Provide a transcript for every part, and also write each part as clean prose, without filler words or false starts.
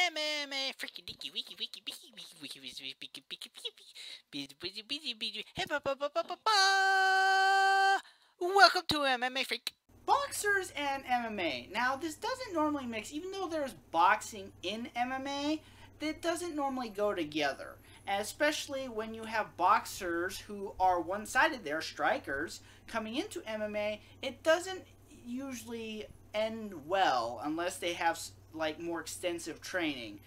MMA freaky dicky wiki wiki wiki wiki wiki wiki wiki wiki wiki wiki wiki Welcome to MMA Freak. Boxers and MMA. Now, this doesn't normally mix, even though there's boxing in MMA, that doesn't normally go together. And especially when you have boxers who are one-sided, they're strikers, coming into MMA, it doesn't usually end well unless they have like more extensive training.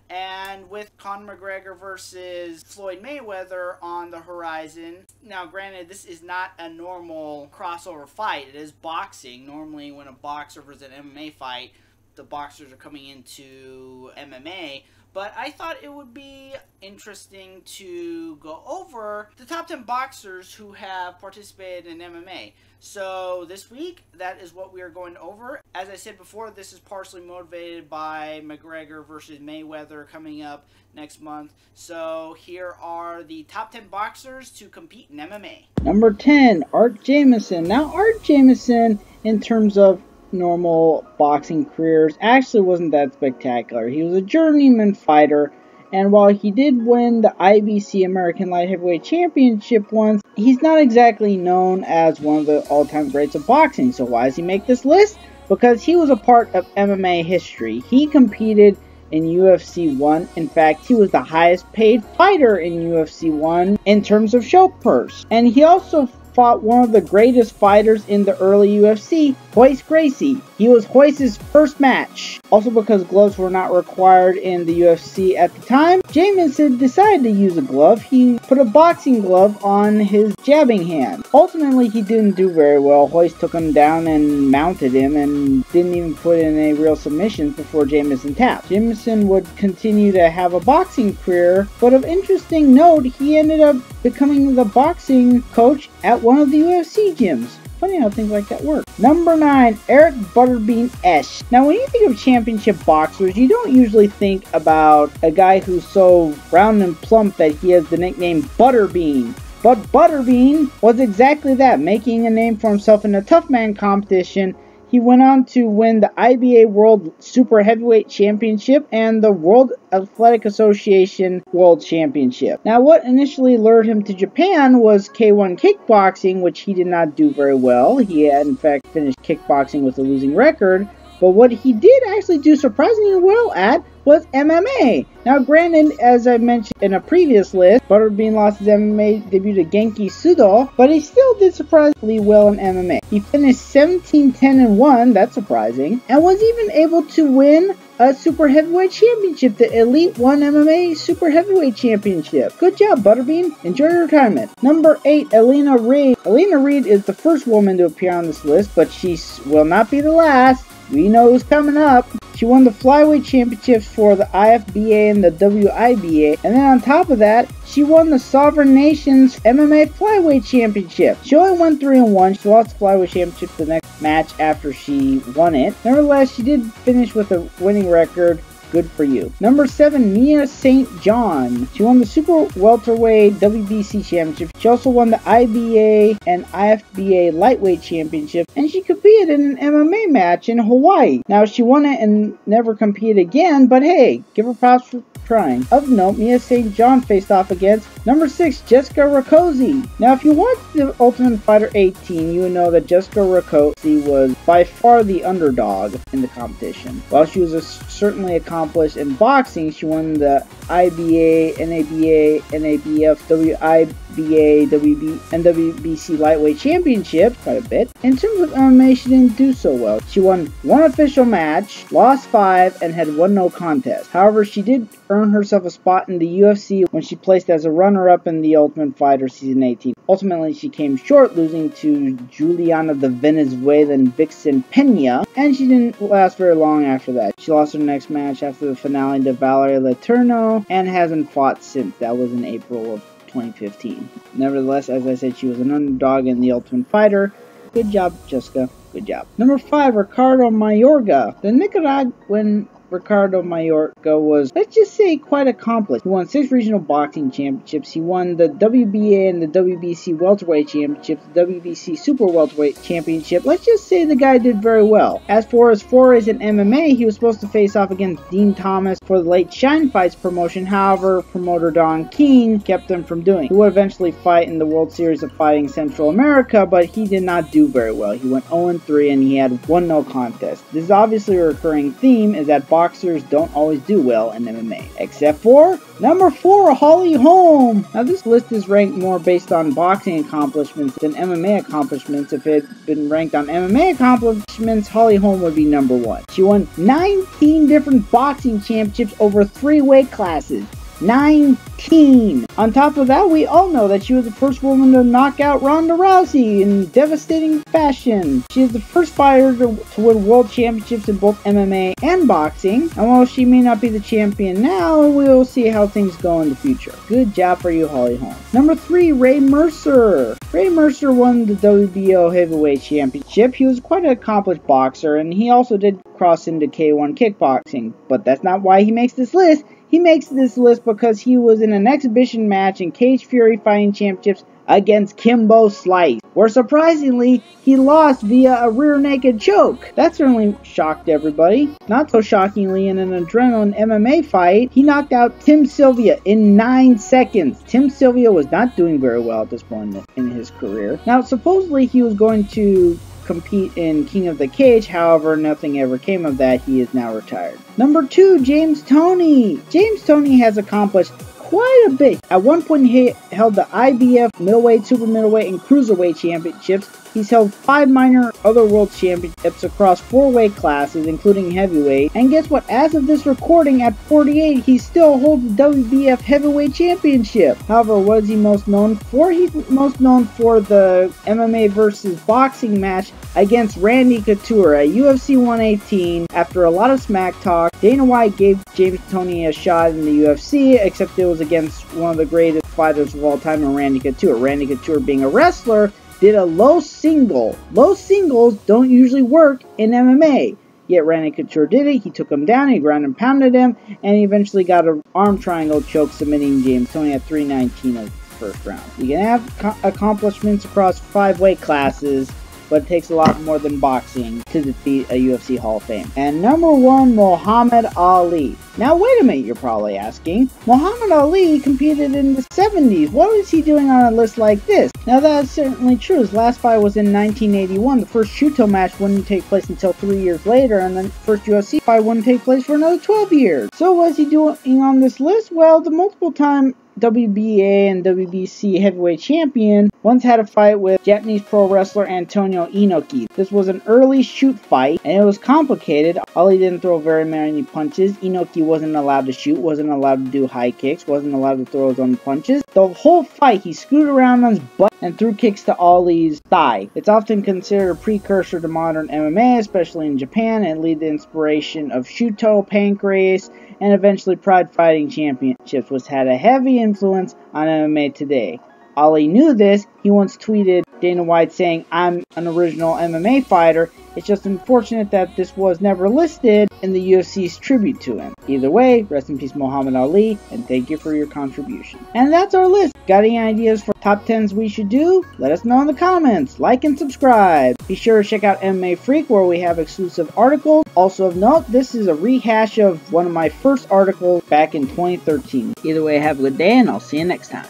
And with Conor McGregor versus Floyd Mayweather on the horizon, now granted this is not a normal crossover fight, it is boxing. Normally when a boxer versus an MMA fight, the boxers are coming into MMA. But I thought it would be interesting to go over the top 10 boxers who have participated in MMA. So this week, that is what we are going over. As I said before, this is partially motivated by McGregor versus Mayweather coming up next month. So here are the top 10 boxers to compete in MMA. Number 10, Art Jameson. Now, Art Jameson, in terms of normal boxing careers, actually wasn't that spectacular. He was a journeyman fighter, and while he did win the IBC American Light Heavyweight Championship once, he's not exactly known as one of the all-time greats of boxing. So why does he make this list? Because he was a part of MMA history. He competed in UFC 1. In fact, he was the highest paid fighter in UFC 1 in terms of show purse. And he also fought one of the greatest fighters in the early UFC, Royce Gracie. He was Royce's first match. Also, because gloves were not required in the UFC at the time, Jameson decided to use a glove. He put a boxing glove on his jabbing hand. Ultimately, he didn't do very well. Royce took him down and mounted him and didn't even put in a real submission before Jameson tapped. Jameson would continue to have a boxing career, but of interesting note, he ended up becoming the boxing coach at one of the UFC gyms. Funny how things like that work. Number 9, Eric Butterbean Esch. Now, when you think of championship boxers, you don't usually think about a guy who's so round and plump that he has the nickname Butterbean. But Butterbean was exactly that, making a name for himself in the Tough Man competition. He went on to win the IBA World Super Heavyweight Championship and the World Athletic Association World Championship. Now, what initially lured him to Japan was K1 kickboxing, which he did not do very well. He had, in fact, finished kickboxing with a losing record. But what he did actually do surprisingly well at was MMA. Now, granted, as I mentioned in a previous list, Butterbean lost his MMA debut to Genki Sudo, but he still did surprisingly well in MMA. He finished 17-10-1, that's surprising, and was even able to win a Super Heavyweight Championship, the Elite 1 MMA Super Heavyweight Championship. Good job, Butterbean. Enjoy your retirement. Number 8, Elena Reed. Elena Reed is the first woman to appear on this list, but she will not be the last. We know who's coming up. She won the flyweight championships for the IFBA and the WIBA, and then on top of that, she won the Sovereign Nations MMA flyweight championship. She only won 3-1. She lost the flyweight championship the next match after she won it. Nevertheless, she did finish with a winning record. Good for you. Number 7, Mia St. John. She won the Super Welterweight WBC Championship. She also won the IBA and IFBA Lightweight Championship, and she competed in an MMA match in Hawaii. Now, she won it and never competed again, but hey, give her props for trying. Of note, Mia St. John faced off against number 6, Jessica Rakoczy. Now, if you watched the Ultimate Fighter 18, you would know that Jessica Rakoczy was by far the underdog in the competition. While she was certainly accomplished in boxing, she won the IBA, NABA, NABF, WIBA, WB, and WBC Lightweight Championship quite a bit. In terms of MMA, she didn't do so well. She won 1 official match, lost 5, and had 1 no contest. However, she did earn herself a spot in the UFC when she placed as a runner-up in the Ultimate Fighter Season 18. Ultimately, she came short, losing to Juliana the Venezuelan Vixen Pena, and she didn't last very long after that. She lost her next match after the finale to Valerie Letourneau and hasn't fought since. That was in April of 2015. Nevertheless, as I said, she was an underdog in the Ultimate Fighter. Good job, Jessica. Good job. Number 5, Ricardo Mayorga. The Nicaraguan Ricardo Mayorga was, let's just say, quite accomplished. He won 6 regional boxing championships. He won the WBA and the WBC welterweight championships, the WBC super welterweight championship. Let's just say the guy did very well. As for his forays in MMA, he was supposed to face off against Dean Thomas for the late Shine Fights promotion. However, promoter Don King kept him from doing it. He would eventually fight in the World Series of Fighting Central America, but he did not do very well. He went 0-3 and he had 1 no contest. This is obviously a recurring theme, is that boxers don't always do well in MMA. Except for number 4, Holly Holm. Now this list is ranked more based on boxing accomplishments than MMA accomplishments. If it had been ranked on MMA accomplishments, Holly Holm would be number 1. She won 19 different boxing championships over 3 weight classes. 19! On top of that, we all know that she was the first woman to knock out Ronda Rousey in devastating fashion. She is the first fighter to win world championships in both MMA and boxing. And while she may not be the champion now, we'll see how things go in the future. Good job for you, Holly Holm. Number 3, Ray Mercer. Ray Mercer won the WBO heavyweight championship. He was quite an accomplished boxer, and he also did cross into K1 kickboxing. But that's not why he makes this list. He makes this list because he was in an exhibition match in Cage Fury Fighting Championships against Kimbo Slice, where surprisingly, he lost via a rear naked choke. That certainly shocked everybody. Not so shockingly, in an adrenaline MMA fight, he knocked out Tim Sylvia in 9 seconds. Tim Sylvia was not doing very well at this point in his career. Now, supposedly he was going to compete in King of the Cage, however, nothing ever came of that. He is now retired. Number 2, James Toney. James Toney has accomplished quite a bit. At one point, he held the IBF middleweight, super middleweight, and cruiserweight championships. He's held 5 minor other world championships across 4 weight classes, including heavyweight. And guess what? As of this recording, at 48, he still holds the WBF heavyweight championship. However, what is he most known for? He's most known for the MMA versus boxing match against Randy Couture at UFC 118. After a lot of smack talk, Dana White gave James Toney a shot in the UFC, except it was against one of the greatest fighters of all time, Randy Couture. Randy Couture, being a wrestler, did a low single. Low singles don't usually work in MMA. Yet Randy Couture did it. He took him down, he ground and pounded him, and he eventually got an arm triangle choke, submitting James Toney at 3:19 of the first round. You can have accomplishments across 5 weight classes, but it takes a lot more than boxing to defeat a UFC Hall of Fame. And number 1, Muhammad Ali. Now wait a minute, you're probably asking. Muhammad Ali competed in the 70s. What was he doing on a list like this? Now that's certainly true. His last fight was in 1981. The first Shooto match wouldn't take place until 3 years later, and the first UFC fight wouldn't take place for another 12 years. So what is he doing on this list? Well, the multiple-time WBA and WBC heavyweight champion once had a fight with Japanese pro wrestler Antonio Inoki. This was an early shoot fight, and it was complicated. Ali didn't throw very many punches. Inoki wasn't allowed to shoot, wasn't allowed to do high kicks, wasn't allowed to throw his own punches. The whole fight, he screwed around on his butt and threw kicks to Ali's thigh. It's often considered a precursor to modern MMA, especially in Japan, and lead the inspiration of Shooto, Pancrase, and eventually Pride Fighting Championships, which had a heavy influence on MMA today. Ali knew this. He once tweeted Dana White saying, "I'm an original MMA fighter. It's just unfortunate that this was never listed in the UFC's tribute to him." Either way, rest in peace Muhammad Ali, and thank you for your contribution. And that's our list. Got any ideas for top 10s we should do? Let us know in the comments. Like and subscribe. Be sure to check out MMA Freak, where we have exclusive articles. Also of note, this is a rehash of one of my first articles back in 2013. Either way, have a good day, and I'll see you next time.